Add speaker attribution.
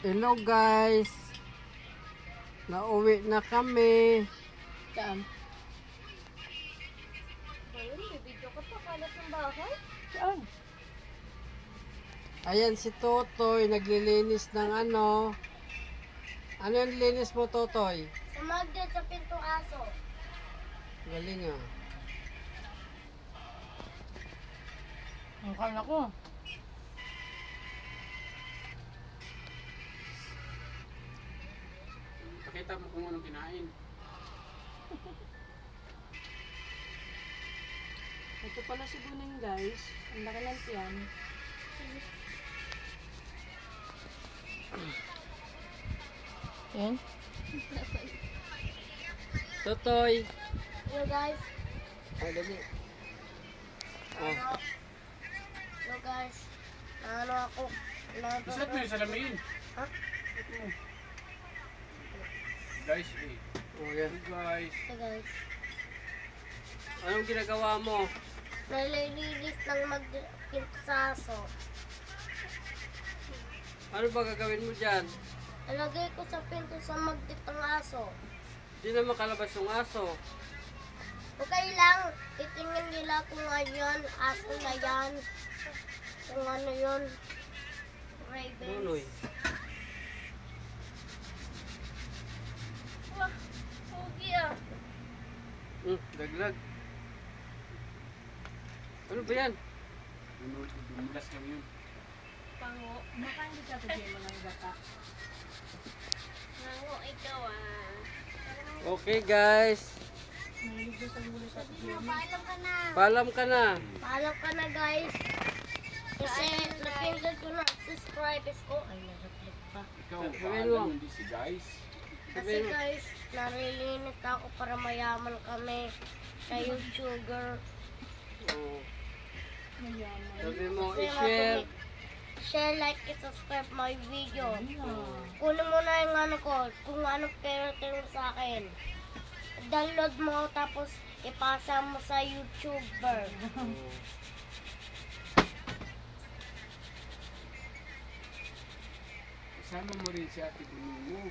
Speaker 1: Hello guys. Nauwi na kami.
Speaker 2: Saan?
Speaker 3: Ayun, may video ka pa. Kalat ng bahay.
Speaker 2: Saan?
Speaker 1: Ayan si Totoy, naglilinis ng ano. Ano yung linis mo, Totoy?
Speaker 3: Sa magdad sa pintong aso.
Speaker 1: Galing ah.
Speaker 2: Ang kala ko.
Speaker 4: Pakita mo kung anong kinain.
Speaker 2: Ito pala si Buneng guys. Ang laki ng tiyan. Yan.
Speaker 1: Totoy.
Speaker 3: Hello guys.
Speaker 1: Ay, dali. Oh.
Speaker 3: Hello guys. Ano ako?
Speaker 4: Isat mo yung salamin.
Speaker 3: Ha?
Speaker 4: Guys, eh.
Speaker 1: Oh, yan.
Speaker 4: Good guys.
Speaker 3: Hey guys.
Speaker 1: Anong ginagawa mo?
Speaker 3: Nalilinis ng magpinto sa aso.
Speaker 1: Ano ba gagawin mo dyan?
Speaker 3: Nalagay ko sa pinto sa magdit ng aso.
Speaker 1: Di na makalabas yung aso.
Speaker 3: Okay lang. Titingin nila kung ano yun. Aso na yan. Kung ano yun. Ravens.
Speaker 1: Nunoy.
Speaker 3: Wah, pogi ah.
Speaker 1: Daglag. Ano ba yan?
Speaker 4: Dumulas kami yun.
Speaker 3: Pango.
Speaker 2: Baka hindi ka pagyan mo ng gata.
Speaker 3: Pango, ikaw ah.
Speaker 1: Okay guys.
Speaker 2: Mahilig doon sa gulo sa
Speaker 3: Sabi mo, paalam ka na.
Speaker 1: Paalam ka na.
Speaker 3: Paalam ka na guys. Kasi napindot ko na subscribers ko. Ay, nag-click pa.
Speaker 4: Ikaw,
Speaker 1: Sabihin
Speaker 4: paalam
Speaker 1: mo.
Speaker 4: hindi si guys.
Speaker 3: Kasi guys, narilinis ako para mayaman kami sa YouTuber.
Speaker 1: Oh.
Speaker 2: mayaman.
Speaker 1: Sabi mo,
Speaker 3: Kasi
Speaker 1: i-share.
Speaker 3: Share, like, and subscribe my video.
Speaker 1: Oh.
Speaker 3: Kunin mo na yung ano ko, kung ano pera tingin sa akin. Download mo tapos ipasa mo sa YouTuber.
Speaker 1: Oh.
Speaker 4: Kasama mo rin si Ate Bunong mo.